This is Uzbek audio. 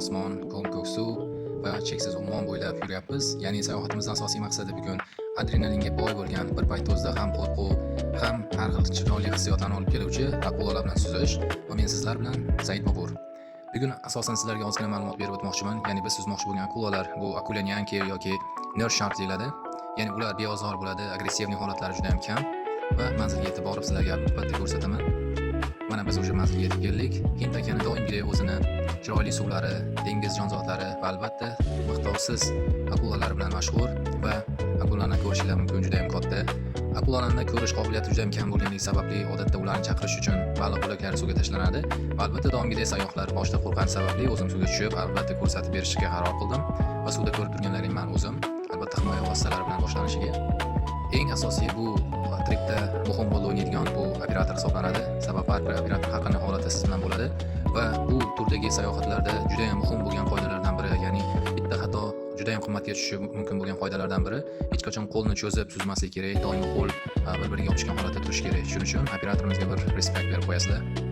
osmon, ko'k suv va cheksiz ummon bo'ylab yuryapmiz. Ya'ni sayohatimizning asosiy maqsadi bugun adrenalinga boy bo'lgan, bir payt o'zida ham qo'rquv, ham har xil chiroyli hissiyotlarni olib keluvchi akulalar bilan suzish va men sizlar bilan Said Bobur. Bugun asosan sizlarga ozgina ma'lumot berib o'tmoqchiman. Ya'ni biz suzmoqchi bo'lgan akulalar bu akulenyanki yoki nerd shark deyiladi. Ya'ni ular beozor bo'ladi, agressivniy holatlari juda ham kam va manzilga yetib borib sizlarga albatta ko'rsataman. Mana biz o'sha manzilga yetib keldik. Hind okeani doimgidek o'zini chiroyli suvlari, dengiz jonzotlari va albatta miqdorsiz akulalar bilan mashhur va akulalarni ko'rishinglar mumkin juda ham katta. Akulalarni ko'rish qobiliyati juda ham kam bo'lganligi sababli odatda ularni chaqirish uchun baliq bo'laklari suvga tashlanadi. Va albatta doimgidek sayyohlar boshida qo'rqani sababli o'zim suvga tushib, albatta ko'rsatib berishga qaror qildim va suvda ko'rib turganlaring men o'zim, albatta himoya vositalari bilan boshlanishiga. Eng asosiy bu tripda muhim rol o'ynaydigan bu operator hisoblanadi. Sabab har bir operator har qanday holatda siz bilan bo'ladi va bu turdagi sayohatlarda juda ham muhim bo'lgan qoidalardan biri, ya'ni bitta xato juda ham qimmatga tushishi mumkin bo'lgan qoidalardan biri, hech qachon qo'lni cho'zib suzmaslik kerak, doimo qo'l bir-biriga yopishgan holatda turishi kerak. Shuning uchun operatorimizga bir respekt berib qo'yasizlar.